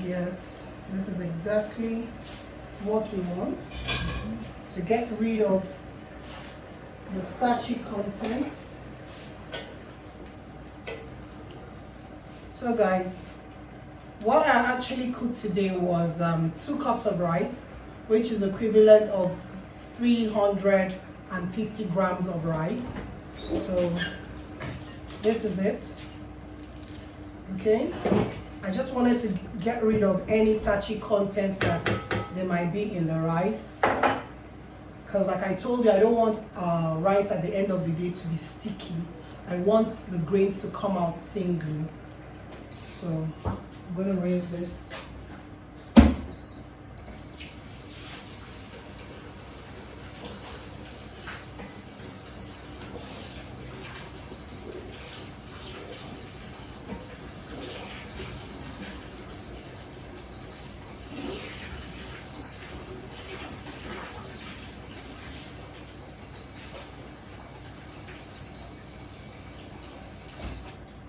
Yes, this is exactly what we want to get rid of the starchy content. So guys, what I actually cooked today was 2 cups of rice, which is equivalent of 350 grams of rice. So this is it. Okay, I just wanted to get rid of any starchy content that there might be in the rice, because like I told you, I don't want rice at the end of the day to be sticky. I want the grains to come out singly. So I'm going to raise this.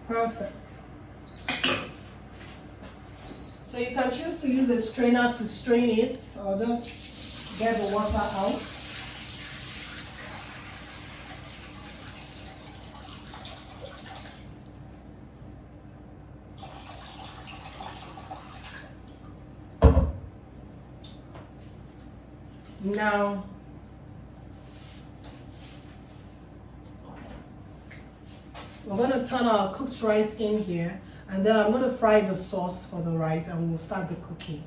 Perfect. So you can choose to use a strainer to strain it, or just get the water out. Now, we're going to turn our cooked rice in here, and then I'm going to fry the sauce for the rice and we'll start the cooking.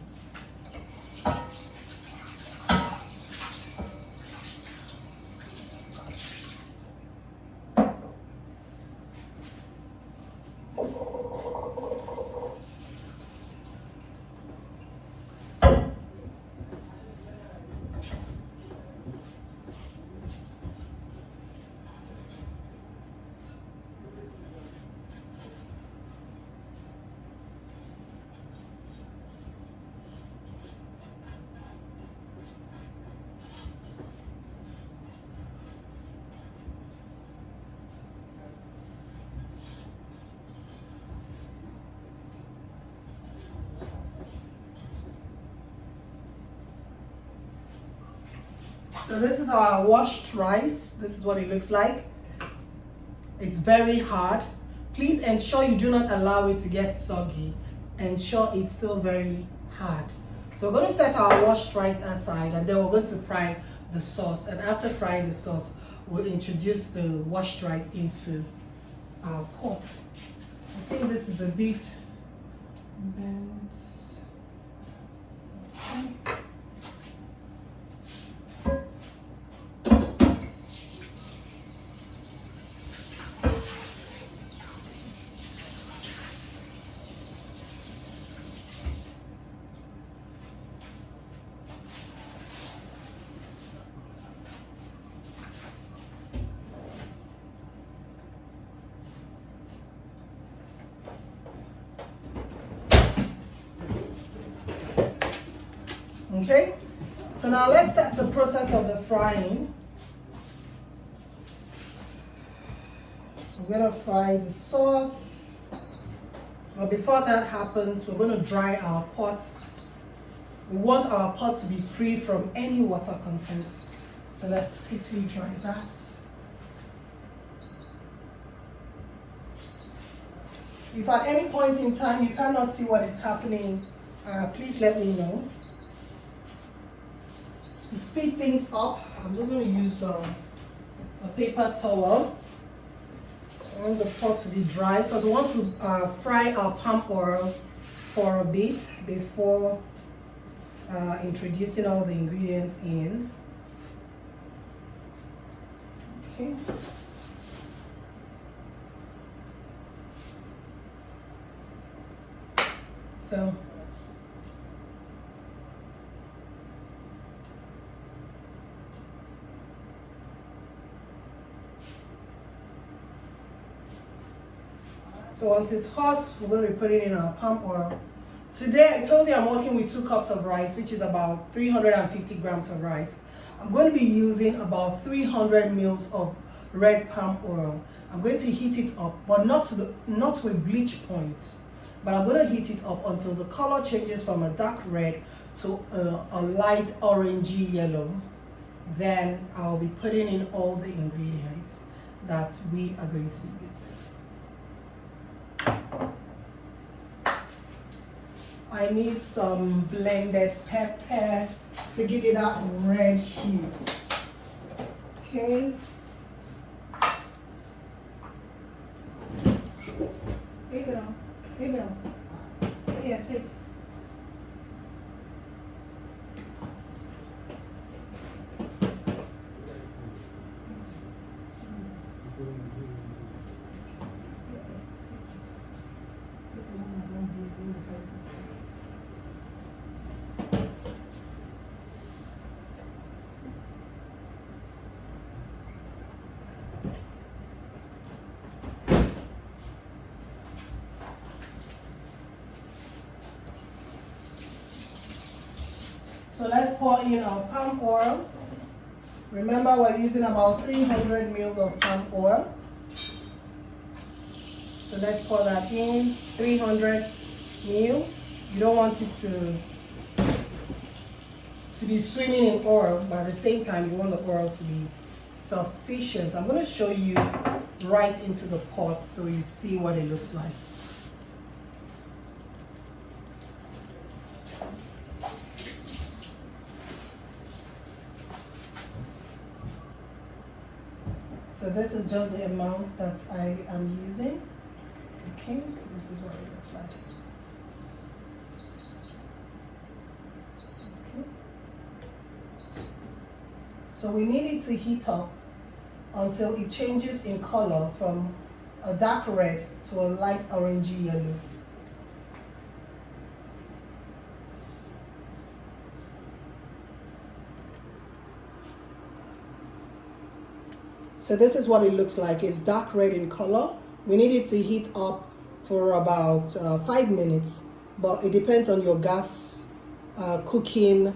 So this is our washed rice. This is what it looks like. It's very hard. Please ensure you do not allow it to get soggy. Ensure it's still very hard. So we're going to set our washed rice aside, and then we're going to fry the sauce. And after frying the sauce, we'll introduce the washed rice into our pot. I think this is a bit bent. Okay. Okay, so now let's start the process of the frying. We're going to fry the sauce, but before that happens, we're going to dry our pot. We want our pot to be free from any water content, so let's quickly dry that. If at any point in time you cannot see what is happening, please let me know. To speed things up, I'm just going to use a paper towel. I want the pot to be dry because we want to fry our palm oil for a bit before introducing all the ingredients in. Okay. So once it's hot, we're going to be putting in our palm oil. Today, I told you I'm working with 2 cups of rice, which is about 350 grams of rice. I'm going to be using about 300 mils of red palm oil. I'm going to heat it up, but not to a bleach point. but I'm going to heat it up until the color changes from a dark red to a light orangey yellow. Then I'll be putting in all the ingredients that we are going to be using. I need some blended pepper to give it that red hue. Okay. Here you go. Here you go. Yeah, take. So let's pour in our palm oil. Remember, we're using about 300 ml of palm oil. So let's pour that in, 300 ml. You don't want it to be swimming in oil, but at the same time, you want the oil to be sufficient. I'm going to show you right into the pot so you see what it looks like. So this is just the amount that I am using. Okay, this is what it looks like. Okay. So we need it to heat up until it changes in color from a dark red to a light orangey yellow. So this is what it looks like. It's dark red in color. We need it to heat up for about 5 minutes, but it depends on your gas cooking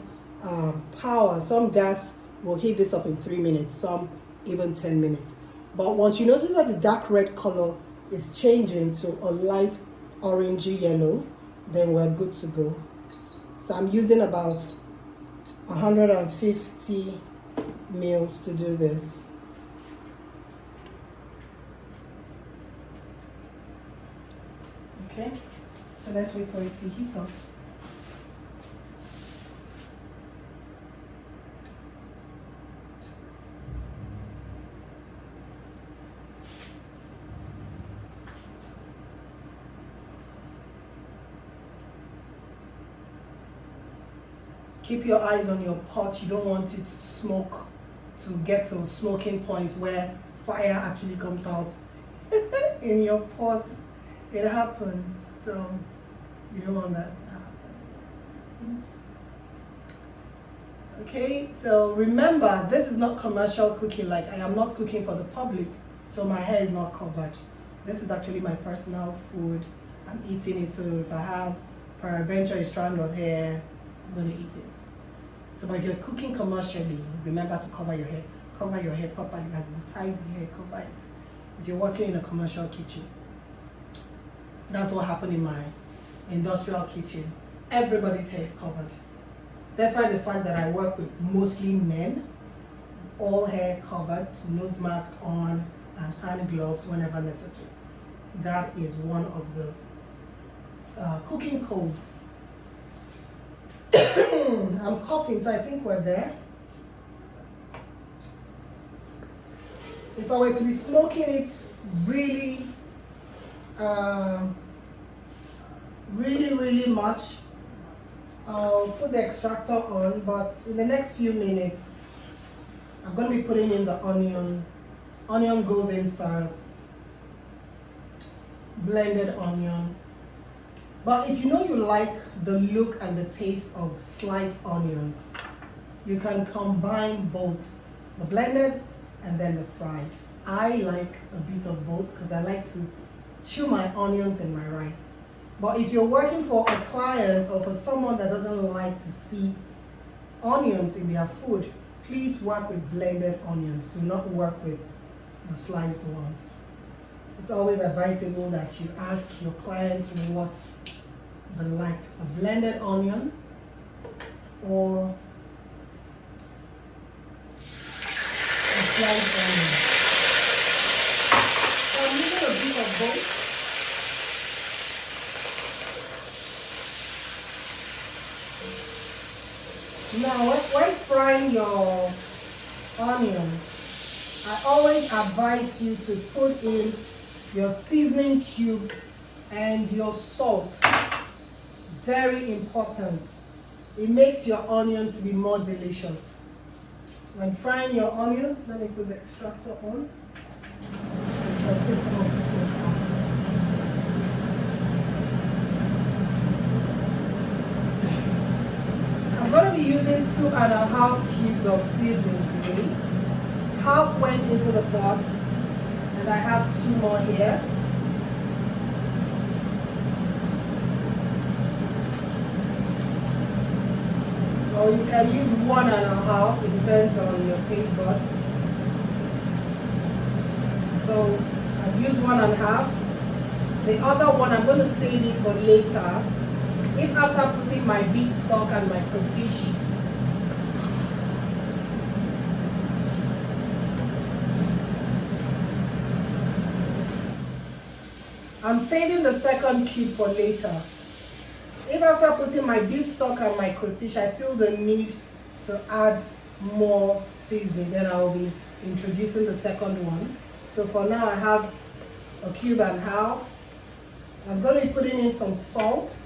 power. Some gas will heat this up in 3 minutes, some even 10 minutes. But once you notice that the dark red color is changing to a light orangey yellow, then we're good to go. So I'm using about 150 mils to do this. Okay, so let's wait for it to heat up. Keep your eyes on your pot. You don't want it to smoke, to get to a smoking point where fire actually comes out in your pot. It happens, so you don't want that to happen. Okay, so remember, this is not commercial cooking. Like, I am not cooking for the public, so my hair is not covered. This is actually my personal food. I'm eating it, so if I have peradventure a strand of hair, I'm going to eat it. So but if you're cooking commercially, remember to cover your hair. Cover your hair properly, as in tie the hair, cover it. If you're working in a commercial kitchen. That's what happened in my industrial kitchen. Everybody's hair is covered. Despite the fact that I work with mostly men, all hair covered, nose mask on, and hand gloves whenever necessary. That is one of the cooking codes. I'm coughing, so I think we're there. If I were to be smoking it really much, I'll put the extractor on, but in the next few minutes I'm going to be putting in the onion. Onion goes in first, blended onion. But if you know you like the look and the taste of sliced onions, you can combine both the blended and then the fried. I like a bit of both because I like to chew my onions in my rice. But if you're working for a client or for someone that doesn't like to see onions in their food, please work with blended onions. Do not work with the sliced ones. it's always advisable that you ask your clients what they like, a blended onion or a sliced onion. So I'm using a bit of both. Now, when frying your onion, I always advise you to put in your seasoning cube and your salt. Very important. It makes your onions to be more delicious. When frying your onions, let me put the extractor on. I'll take some of the smoke out. I'm going to be using 2.5 cubes of seasoning today. Half went into the pot, and I have 2 more here. Or you can use 1.5, it depends on your taste buds. So I've used 1.5. The other one I'm going to save it for later. If after putting my beef stock and my crayfish, I'm saving the second cube for later. If after putting my beef stock and my crayfish, I feel the need to add more seasoning, then I will be introducing the second one. So for now, I have 1.5 cubes. I'm going to be putting in some salt.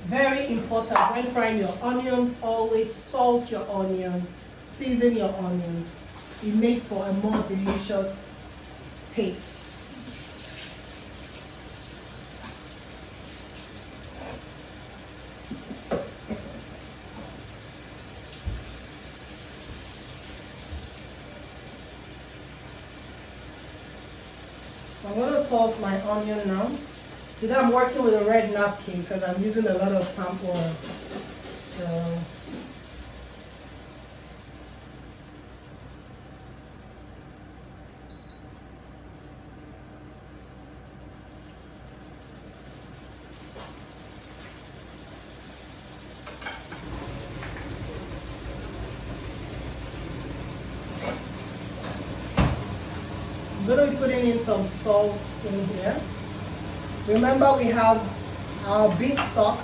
Very important, when frying your onions, always salt your onion, season your onions. It makes for a more delicious taste. So I'm going to salt my onion now. Today I'm working with a red napkin because I'm using a lot of palm oil. So I'm going to be putting in some salt in here. Remember, we have our beef stock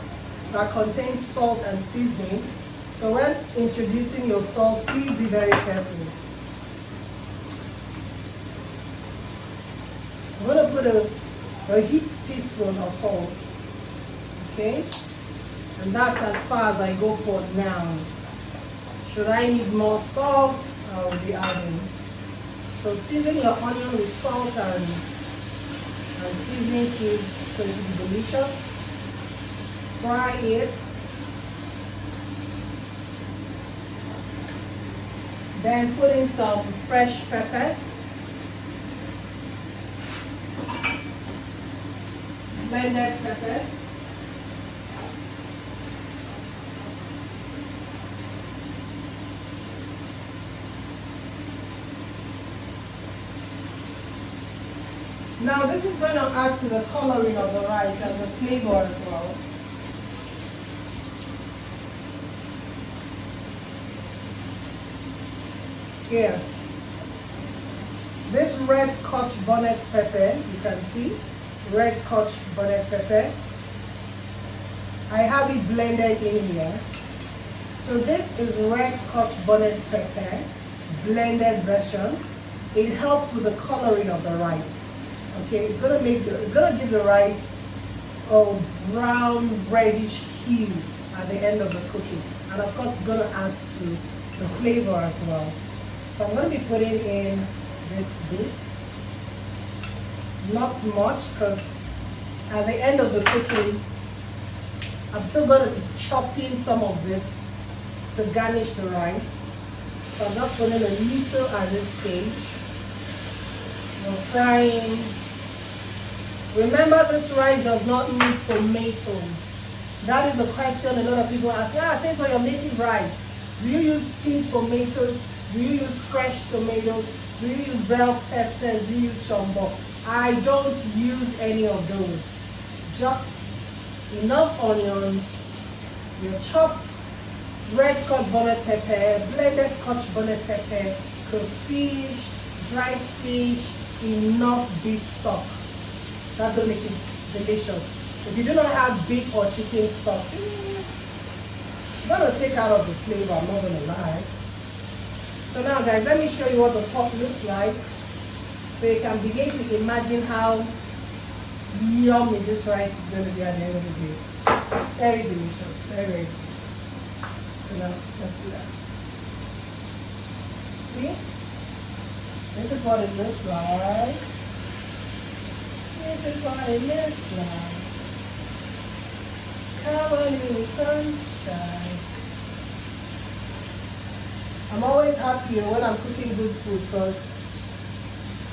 that contains salt and seasoning. So when introducing your salt, please be very careful. I'm going to put a heaped teaspoon of salt. Okay? And that's as far as I go for now. Should I need more salt, I'll be adding. So season your onion with salt and seasoning cubes going to be delicious. Fry it. Then put in some fresh pepper. Blended pepper. Now this is going to add to the coloring of the rice and the flavor as well. Here, this red Scotch bonnet pepper, you can see, red Scotch bonnet pepper. I have it blended in here. So this is red Scotch bonnet pepper, blended version. It helps with the coloring of the rice. Okay, it's gonna give the rice a brown reddish hue at the end of the cooking, and of course it's gonna add to the flavor as well. So I'm gonna be putting in this bit, not much, because at the end of the cooking, I'm still gonna be chopping some of this to garnish the rice. So I'm just putting a little at this stage. We're frying. Remember, this rice does not need tomatoes. That is the question a lot of people ask. Yeah, I think for your native rice, do you use tinned tomatoes? Do you use fresh tomatoes? Do you use bell peppers? Do you use shombo? I don't use any of those. Just enough onions, your chopped red scotch bonnet pepper, blended scotch bonnet pepper, crayfish, dried fish, enough beef stock. That will make it delicious. If you do not have beef or chicken stock, it's gonna take out of the flavor, I'm not gonna lie. So now guys, let me show you what the pot looks like. So you can begin to imagine how yummy this rice is gonna be at the end of the day. Very delicious, very, very good. So now, let's do that. See? This is what it looks like. This is what it looks like. Come on in the sunshine. I'm always happier when I'm cooking good food because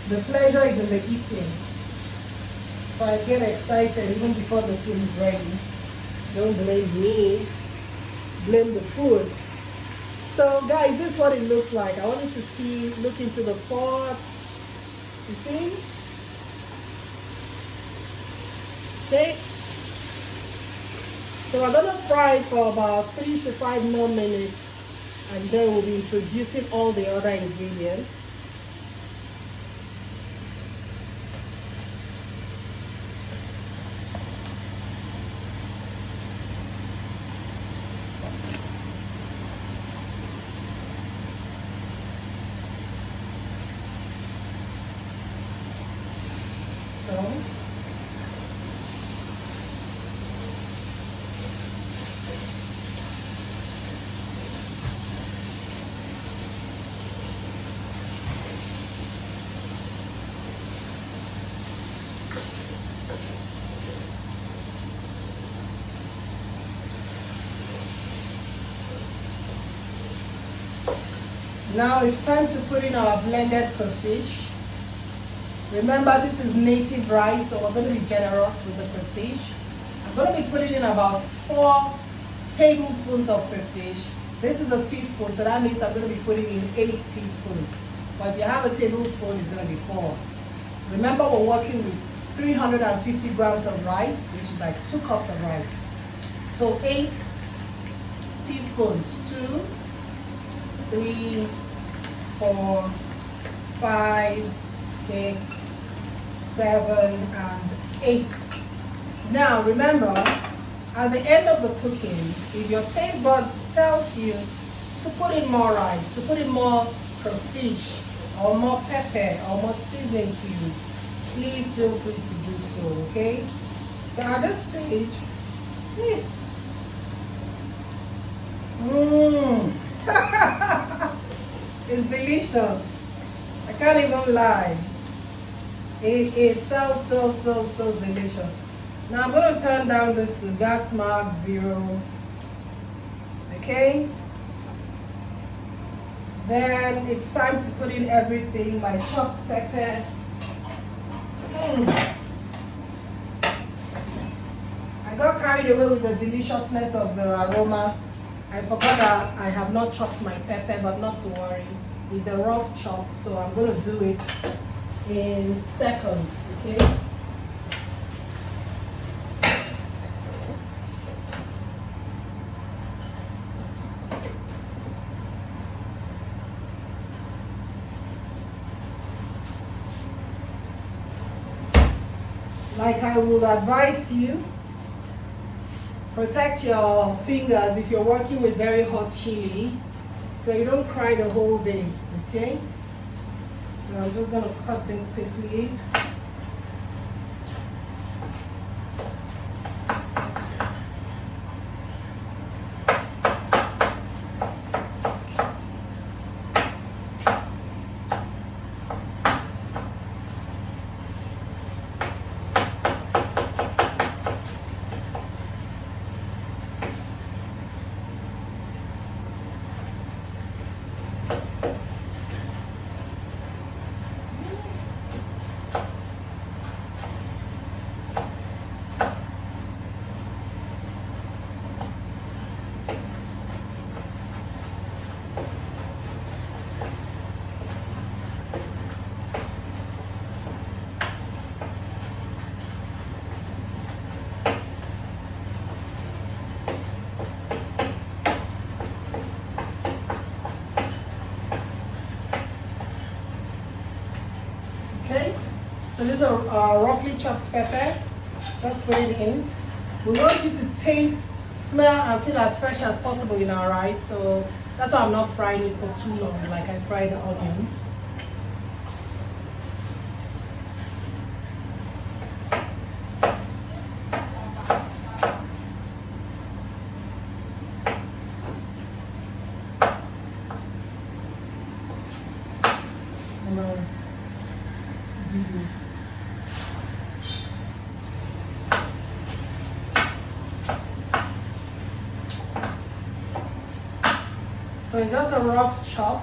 the pleasure is in the eating. So I get excited even before the food is ready. Don't blame me, blame the food. So guys, this is what it looks like. I want you to see, look into the pot. You see? Okay. So we're gonna fry it for about 3 to 5 more minutes, and then we'll be introducing all the other ingredients. Now it's time to put in our blended crayfish. Remember, this is native rice, so we're going to be generous with the crayfish. I'm going to be putting in about 4 tablespoons of crayfish. This is a teaspoon, so that means I'm going to be putting in 8 teaspoons. But if you have a tablespoon, it's going to be 4. Remember, we're working with 350 grams of rice, which is like 2 cups of rice. So 8 teaspoons, 2, 3, 4, 5, 6, 7, and 8. Now remember, at the end of the cooking, if your taste buds tells you to put in more rice, to put in more crayfish, or more pepper, or more seasoning cubes, please feel free to do so, okay? So at this stage, it's delicious. I can't even lie. It is so delicious. Now I'm going to turn down this to gas mark 0. Okay? Then it's time to put in everything, my chopped pepper. I got carried away with the deliciousness of the aroma. I forgot that I have not chopped my pepper, but not to worry. It's a rough chop, so I'm going to do it in seconds, okay? Like I would advise you, protect your fingers if you're working with very hot chili, so you don't cry the whole day, okay? So I'm just going to cut this quickly. So this is a roughly chopped pepper. Just put it in. We want it to taste, smell, and feel as fresh as possible in our rice. So that's why I'm not frying it for too long, like I fry the onions. So it's just a rough chop.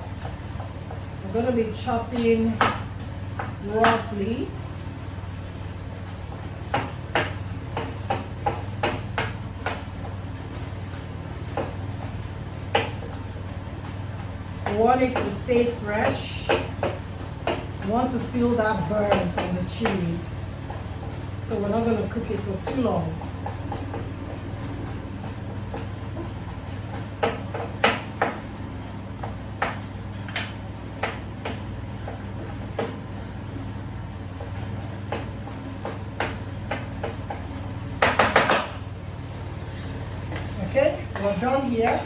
We're going to be chopping roughly. We want it to stay fresh. We want to feel that burn from the chilies. So we're not going to cook it for too long. Okay, we're done here.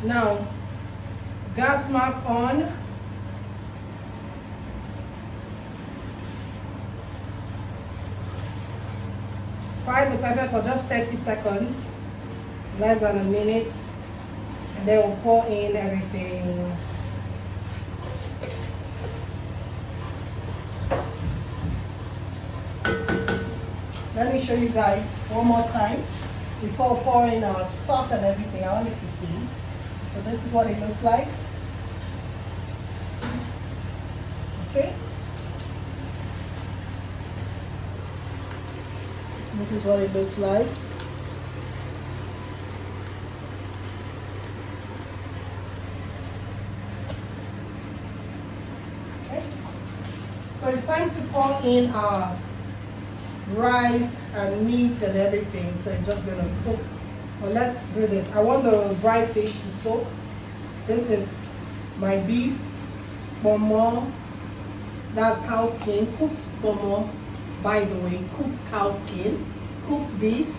Now, gas mark on. Fry the pepper for just 30 seconds, less than a minute, and then we'll pour in everything. Let me show you guys one more time before pouring our stock and everything. I want you to see. So this is what it looks like. Okay. This is what it looks like. Okay. So it's time to pour in our rice and meat and everything. So it's just gonna cook. Well, let's do this. I want the dry fish to soak. This is my beef, bomo. That's cow skin, cooked bomo. By the way, cooked cow skin, cooked beef.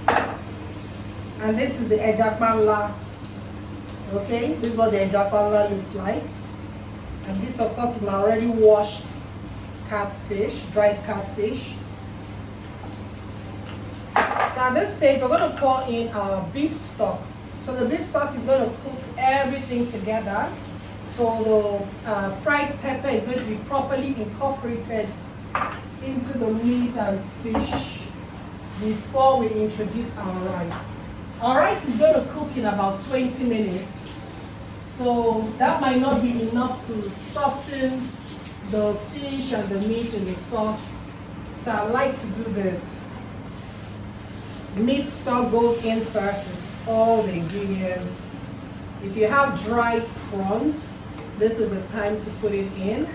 And this is the ejapanla. Okay, this is what the ejapanla looks like. And this, of course, is my already washed catfish, dried catfish. So at this stage, we're going to pour in our beef stock. So the beef stock is going to cook everything together. So the fried pepper is going to be properly incorporated into the meat and fish before we introduce our rice. Our rice is going to cook in about 20 minutes. So that might not be enough to soften the fish and the meat in the sauce. So I like to do this. Meat stock goes in first with all the ingredients. If you have dried prawns, this is the time to put it in.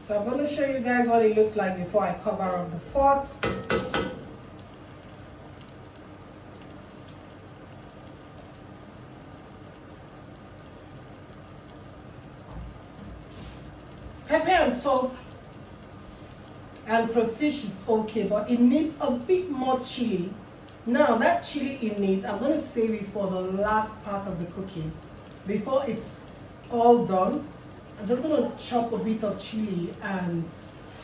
So I'm going to show you guys what it looks like before I cover up the pot. Pepper and salt and crayfish is okay, but it needs a bit more chili. Now that chili it needs, I'm going to save it for the last part of the cooking. Before it's all done, I'm just going to chop a bit of chili and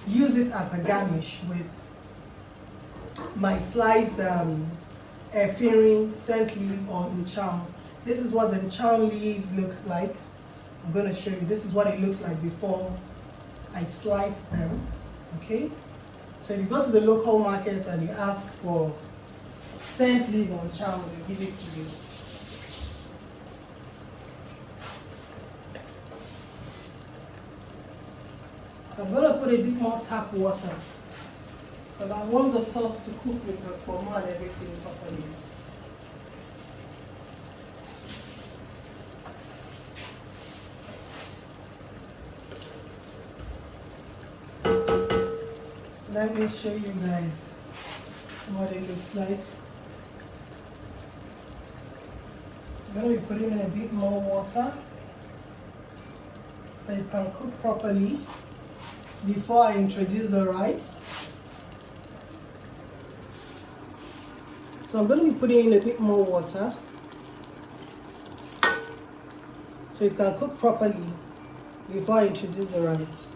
use it as a garnish with my sliced Finalizing, scent leaf, or ncham. This is what the ncham leaves looks like. I'm going to show you. This is what it looks like before I slice them. Okay? So if you go to the local market and you ask for scent leaf or ncham, they'll give it to you. I'm going to put a bit more tap water because I want the sauce to cook with the kurma and everything properly. Let me show you guys what it looks like. I'm going to be putting in a bit more water so it can cook properly before I introduce the rice. So I'm going to be putting in a bit more water so it can cook properly before I introduce the rice.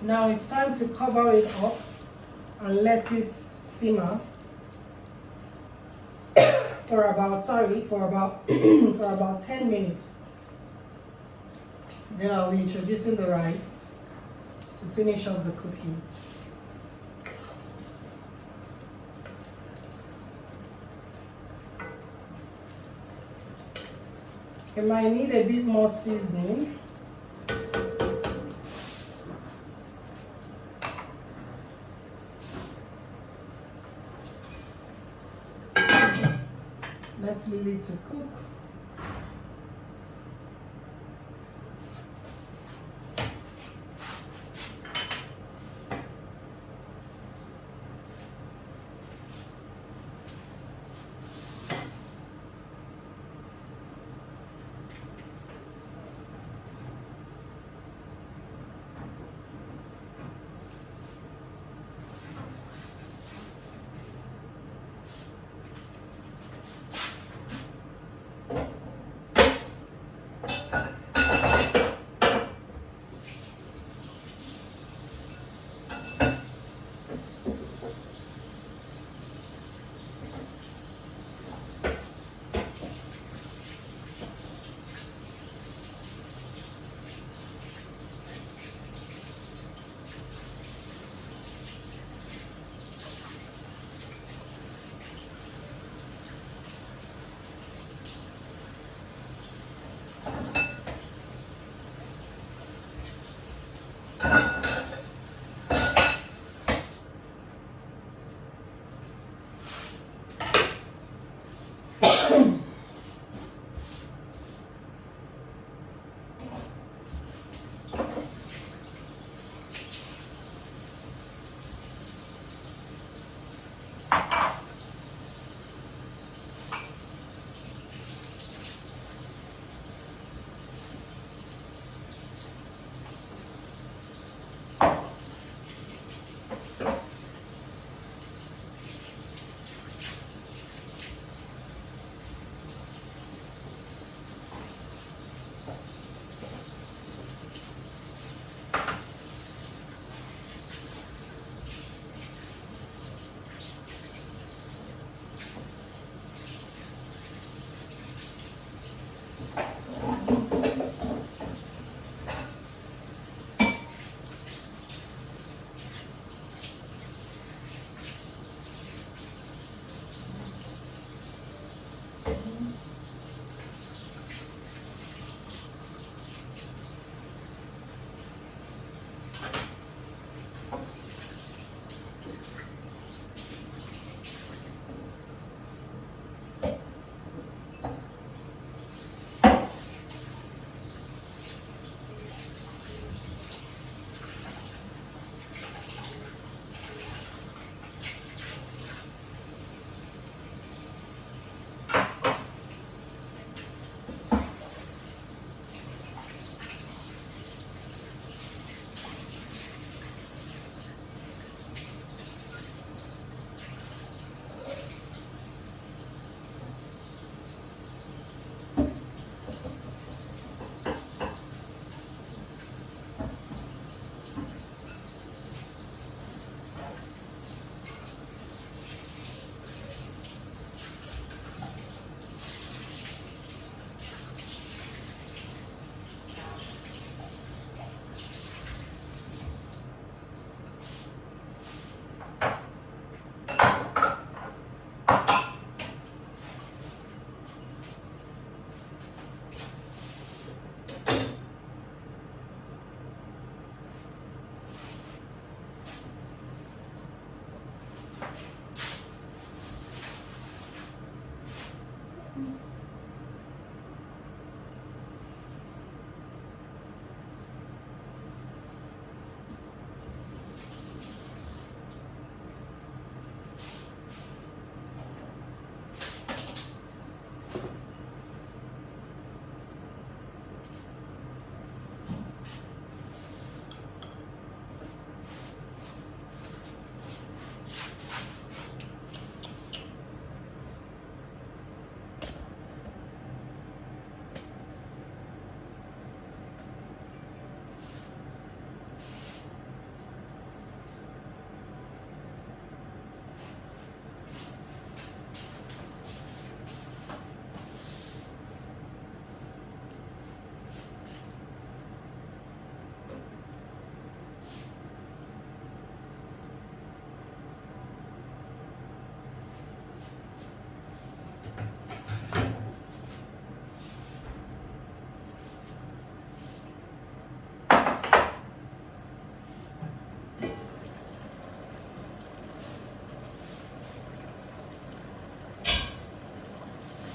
Now it's time to cover it up and let it simmer for about 10 minutes. Then I'll be introducing the rice to finish up the cooking. You might need a bit more seasoning. Let's leave it to cook.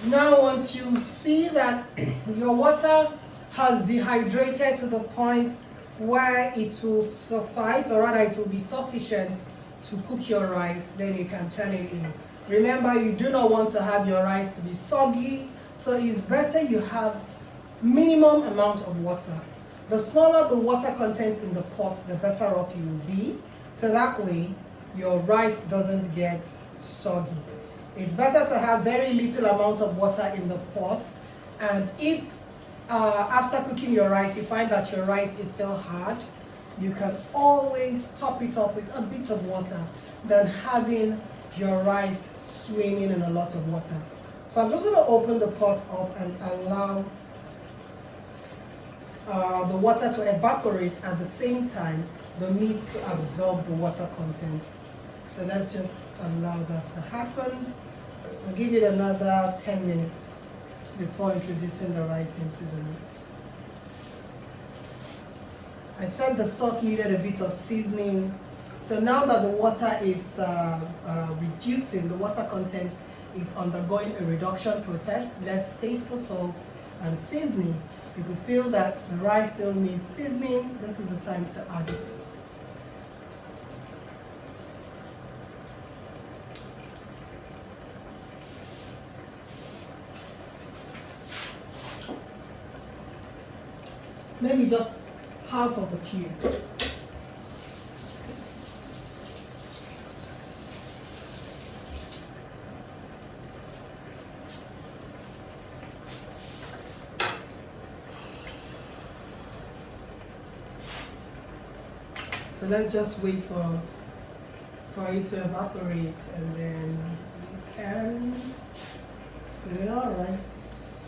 Now once you see that your water has dehydrated to the point where it will suffice, or rather it will be sufficient to cook your rice, then you can turn it in. Remember, you do not want to have your rice to be soggy, so it's better you have minimum amount of water. The smaller the water content in the pot, the better off you will be, so that way your rice doesn't get soggy. It's better to have very little amount of water in the pot, and if after cooking your rice you find that your rice is still hard, you can always top it up with a bit of water than having your rice swimming in a lot of water. So I'm just going to open the pot up and allow the water to evaporate at the same time the meat to absorb the water content. So let's just allow that to happen. I'll give it another 10 minutes before introducing the rice into the mix. I said the sauce needed a bit of seasoning. So now that the water is reducing, the water content is undergoing a reduction process, let's taste for salt and seasoning. If you feel that the rice still needs seasoning, this is the time to add it. Maybe just half of the cube. So let's just wait for it to evaporate, and then we can put in our rice.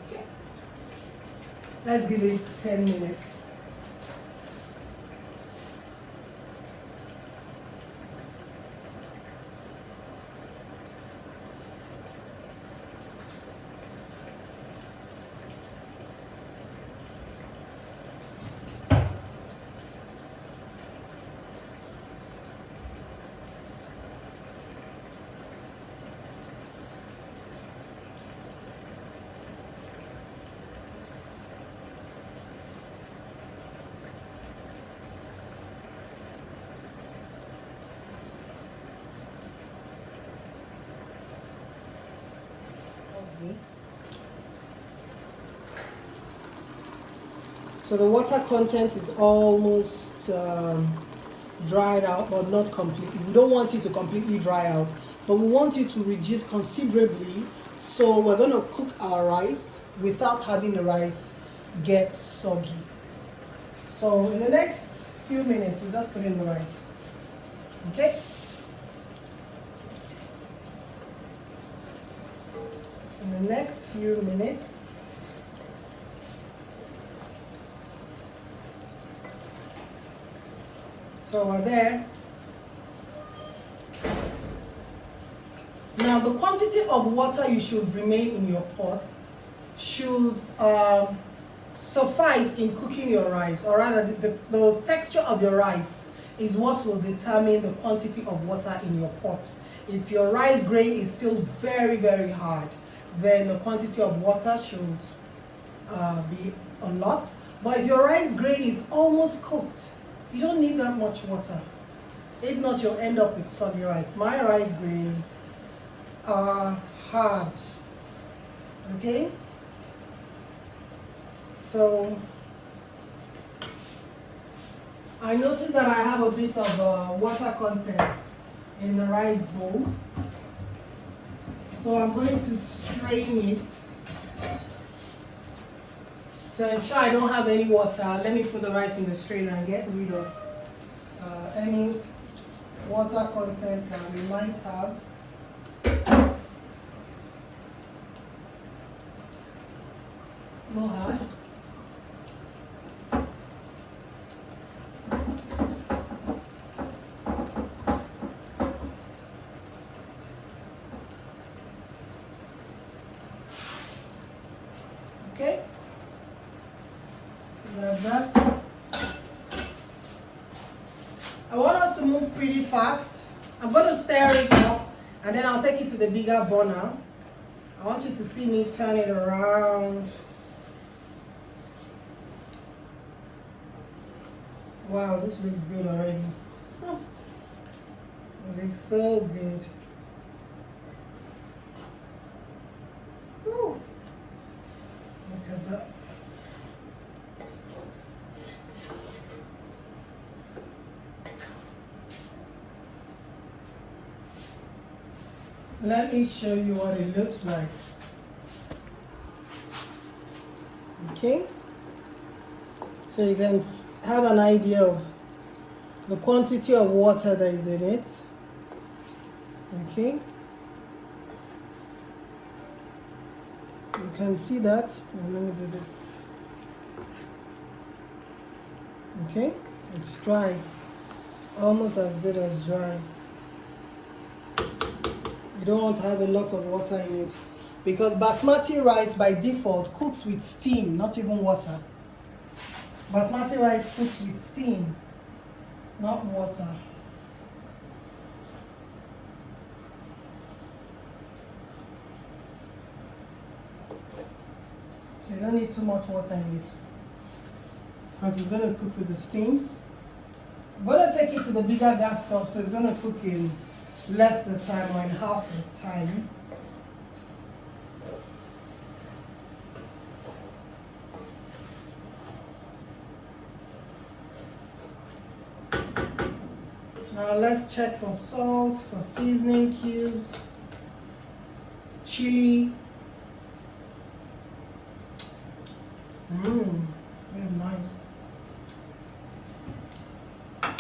Okay. Let's give it 10 minutes. So the water content is almost dried out, but not completely. We don't want it to completely dry out, but we want it to reduce considerably. So we're going to cook our rice without having the rice get soggy. So in the next few minutes, we'll just put in the rice. Okay? In the next few minutes, so we're there. Now the quantity of water you should remain in your pot should suffice in cooking your rice, or rather the texture of your rice is what will determine the quantity of water in your pot. If your rice grain is still very, very hard, then the quantity of water should be a lot. But if your rice grain is almost cooked, you don't need that much water. If not, you'll end up with soggy rice. My rice grains are hard. Okay? So I noticed that I have a bit of water content in the rice bowl. So I'm going to strain it to ensure I don't have any water. Let me put the rice in the strainer and get rid of any water content that we might have. Still hard. Okay, so like that. I want us to move pretty fast. I'm going to stir it up And then I'll take it to the bigger burner. I want you to see me turn it around. Wow, this looks good already. Oh, it looks so good. Ooh, look at that. Let me show you what it looks like. Okay, so you can have an idea of the quantity of water that is in it. Okay, you can see that. And let me do this. Okay, it's dry, almost as good as dry. You don't want to have a lot of water in it because basmati rice by default cooks with steam, not even water. Basmati rice cooks with steam, not water. So you don't need too much water in it because it's going to cook with the steam. I'm going to take it to the bigger gas stove, so it's going to cook in less the time or in half the time. Now let's check for salt, for seasoning cubes, chili. Very nice. I'm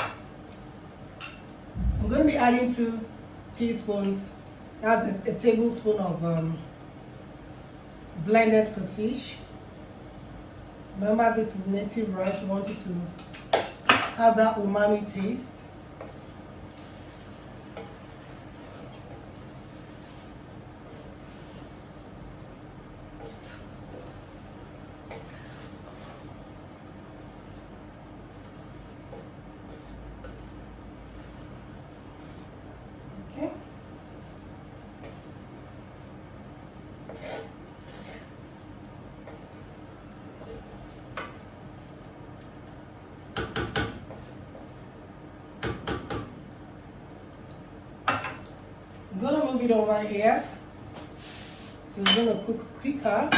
going to be adding 2 teaspoons, that's a tablespoon of blended potash. Remember, this is native rice. We want it to have that umami taste. Okay. I'm going to move it over here so it's going to cook quicker.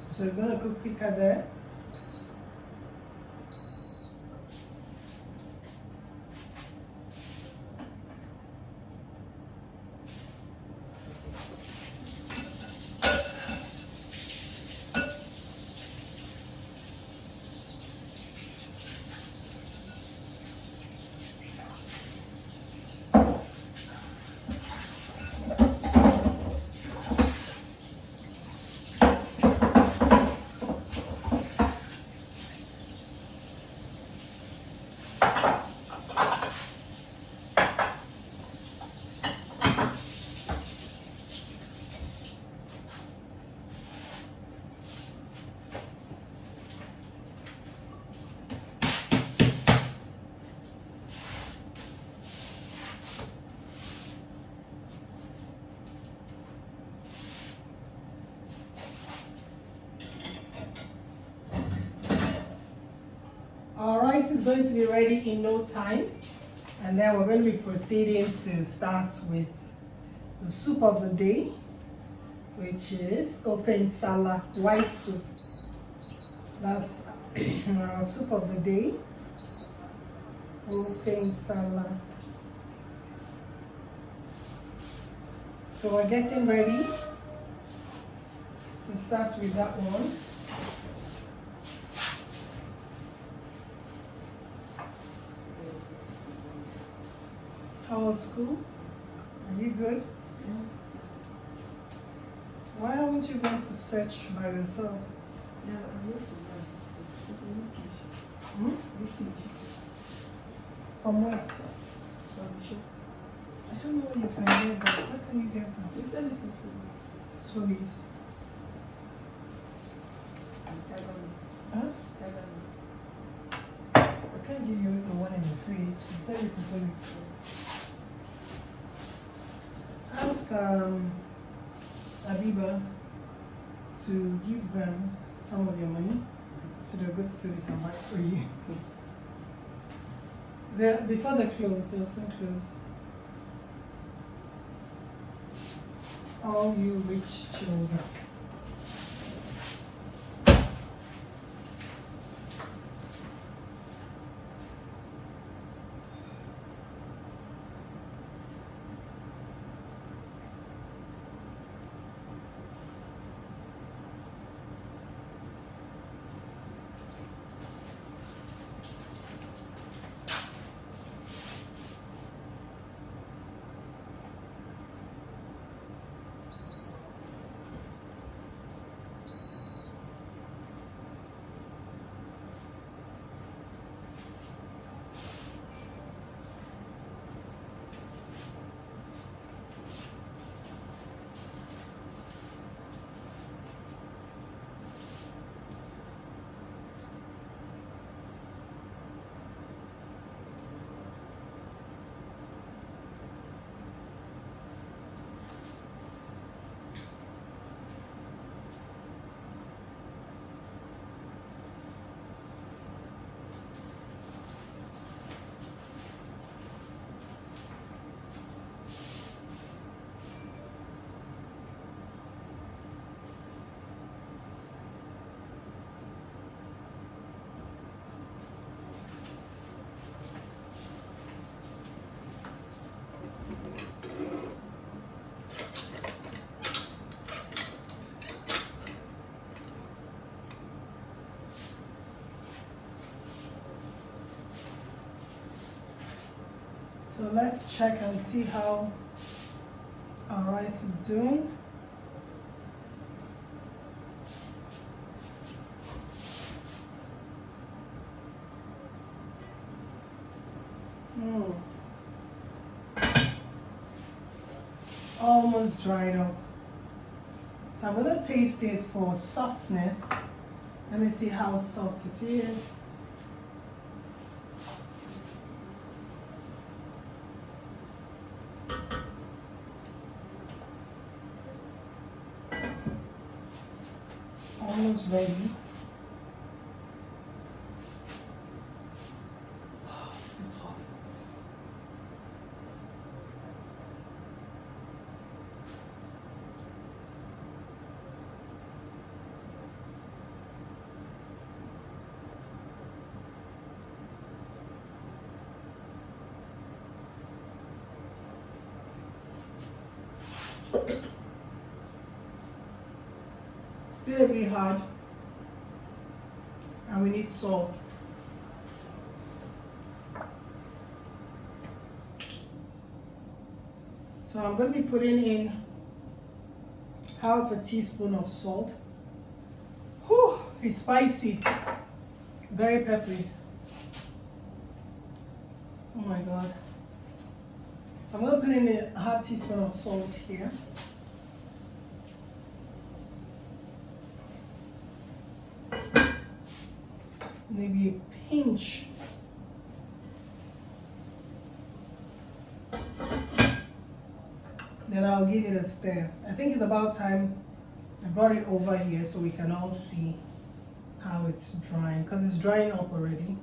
So it's going to cook quicker there. Our rice is going to be ready in no time, and then we're going to be proceeding to start with the soup of the day, which is ofe nsala, white soup. That's our soup of the day, ofe nsala. So we're getting ready to start with that one. How was school? Are you good? Why haven't you gone to search by yourself? Yeah, I'm going to learn. It's a new page. Hmm? New page. From where? From the shop. I don't know where you can get that. Where can you get that? You said it's in service. Solis. Huh? I can't give you the one in the fridge. You said it's in Solis. Ask Abiba to give them some of your money so they'll go to Solis and buy it for you. Before they close, they'll soon close. All you rich children. So let's check and see how our rice is doing. Almost dried up. So I'm going to taste it for softness. Let me see how soft it is. It's almost ready. Oh, this is hot. Still a bit hard, and we need salt. So I'm going to be putting in half a teaspoon of salt. Whew, it's spicy, very peppery. Oh my God. So I'm going to put in a half teaspoon of salt here. Maybe a pinch. Then I'll give it a stir. I think it's about time I brought it over here so we can all see how it's drying, because it's drying up already.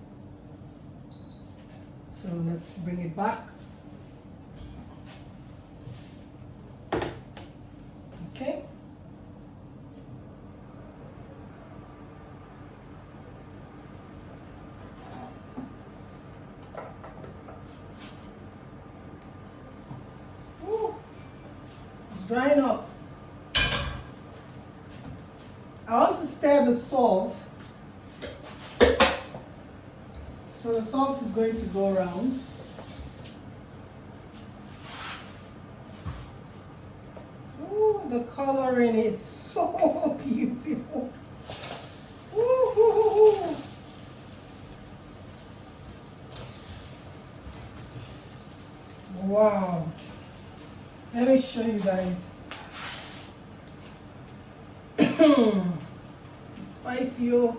So let's bring it back. Okay. Drying up. I want to stir the salt. So the salt is going to go around. Ooh, the color coloring is so beautiful. Woo-hoo-hoo-hoo. Wow. Let me show you guys. It's spicy. Oh.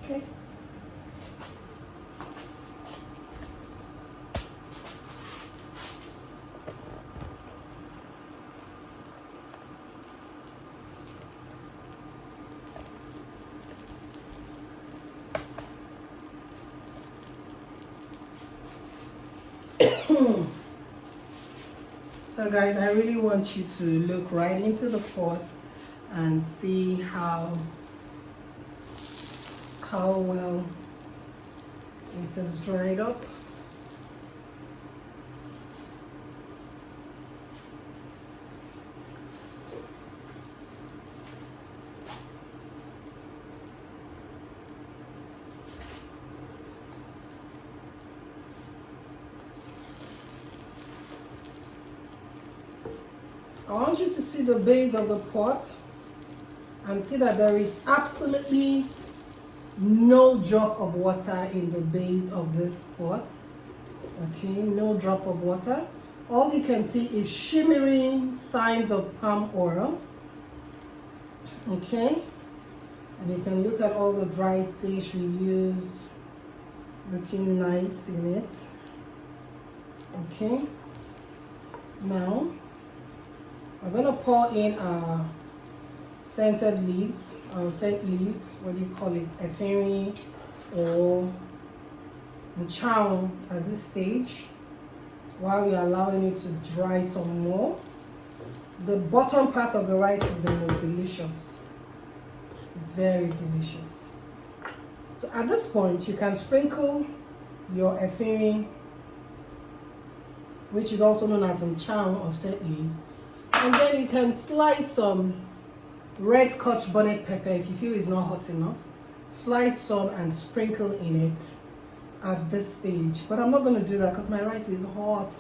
Okay. So guys, I really want you to look right into the pot and see how well it has dried up. I want you to see the base of the pot and see that there is absolutely no drop of water in the base of this pot. Okay, no drop of water. All you can see is shimmering signs of palm oil. Okay, and you can look at all the dried fish we used, looking nice in it. Okay, now we're gonna pour in our scented leaves, or scent leaves, what do you call it, efirin or chow at this stage, while we're allowing it to dry some more. The bottom part of the rice is the most delicious, very delicious. So at this point, you can sprinkle your efirin, which is also known as chow or scent leaves, and then you can slice some red Scotch bonnet pepper if you feel it's not hot enough. Slice some and sprinkle in it at this stage. But I'm not going to do that because my rice is hot.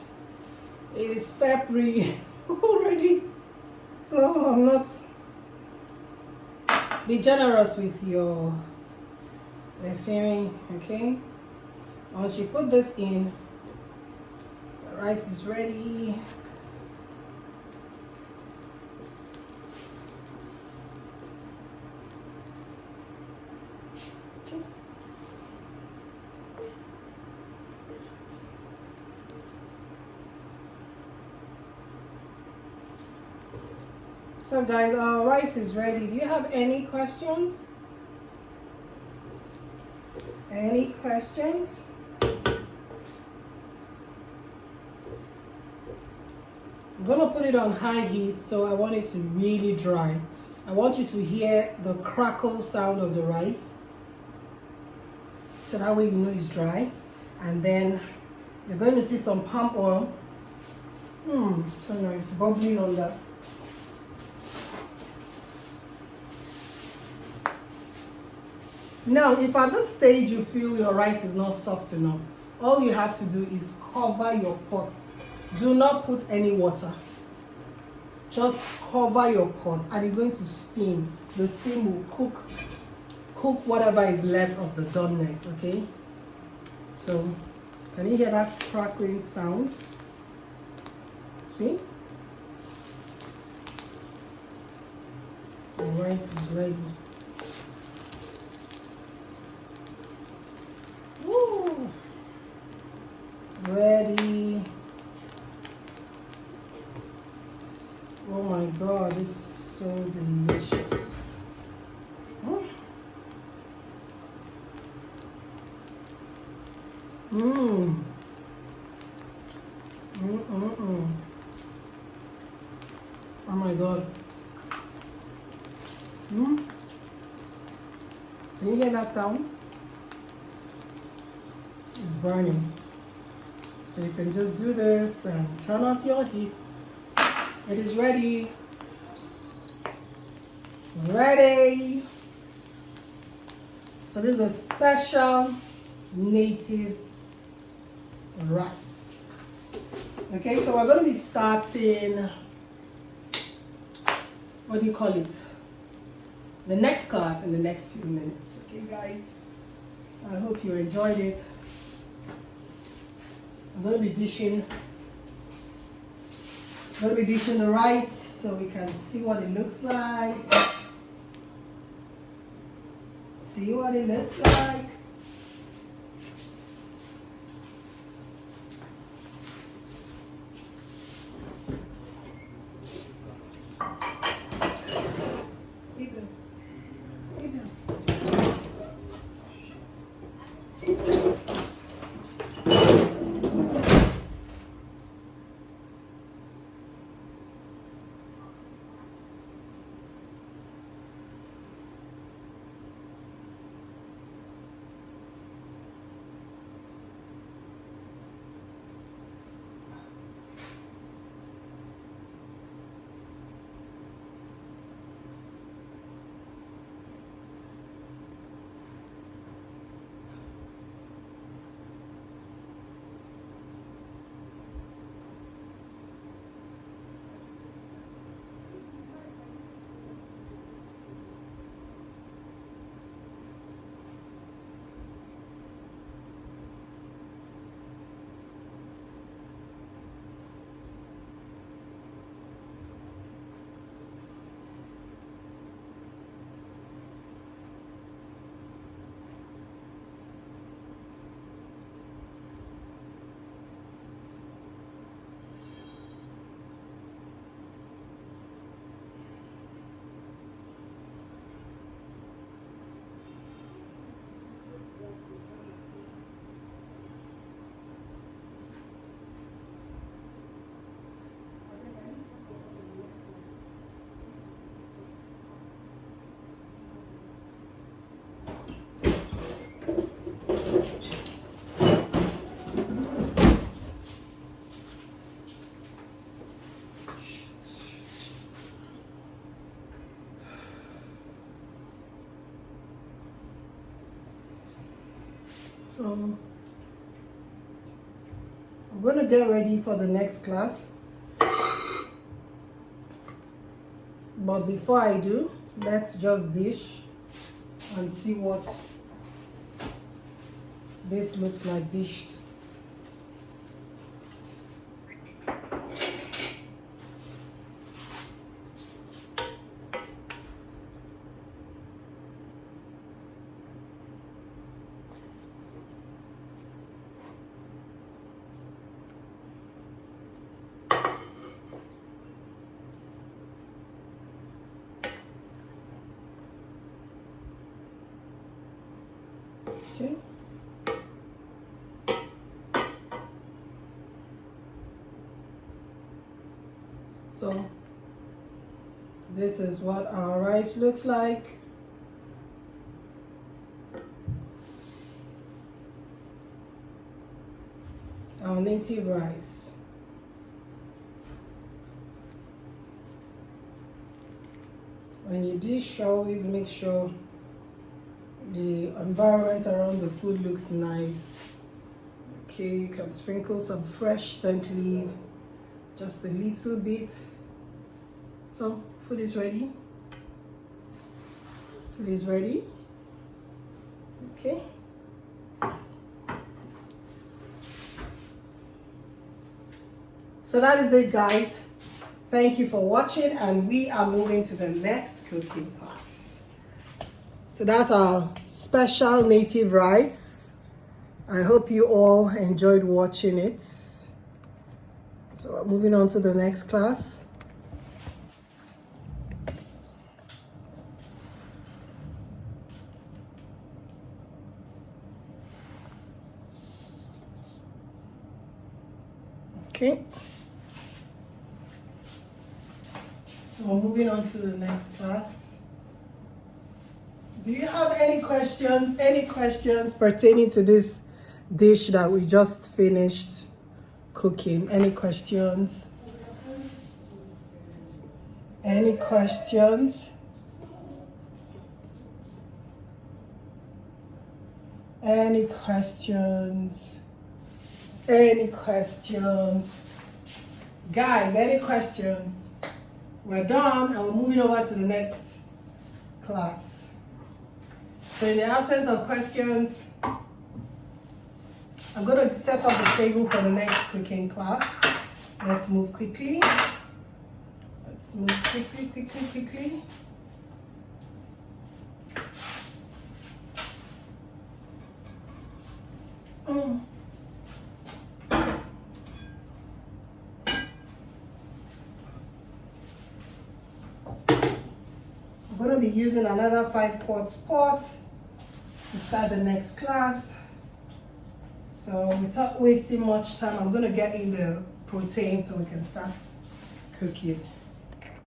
It's peppery already. So I'm not. Be generous with your efirin, okay? Once you put this in, the rice is ready. So guys, our rice is ready. Do you have any questions? Any questions? I'm gonna put it on high heat, so I want it to really dry. I want you to hear the crackle sound of the rice, so that way you know it's dry. And then you're going to see some palm oil. So nice, bubbling on that. Now, if at this stage you feel your rice is not soft enough, all you have to do is cover your pot. Do not put any water. Just cover your pot and it's going to steam. The steam will cook whatever is left of the doneness, okay? So, can you hear that crackling sound? See? The rice is ready. Woo! Ready. Oh my God, it's so delicious. Hmm? Can you hear that sound? It's burning. So you can just do this and turn off your heat. It is ready. Ready. So this is a special native rice. Okay, so we're going to be starting, what do you call it? The next class in the next few minutes. Okay, guys. I hope you enjoyed it. I'm going to be dishing the rice so we can see what it looks like. See what it looks like. So I'm going to get ready for the next class. But before I do, let's just dish and see what this looks like dished. Okay. So this is what our rice looks like. Our native rice. When you dish, always make sure the environment around the food looks nice. Okay, you can sprinkle some fresh scent leaf, just a little bit. So food is ready. Food is ready. Okay. So that is it, guys. Thank you for watching, and we are moving to the next cooking class. So that's our special native rice. I hope you all enjoyed watching it. So we're moving on to the next class. Okay. So we're moving on to the next class. Do you have any questions? Any questions pertaining to this dish that we just finished cooking? Any questions? Any questions? Any questions? Any questions? Guys, any questions? We're done and we're moving over to the next class. So in the absence of questions, I'm going to set up the table for the next cooking class. Let's move quickly. Let's move quickly. I'm going to be using another 5-quart pot to start the next class. So without wasting much time, I'm going to get in the protein so we can start cooking.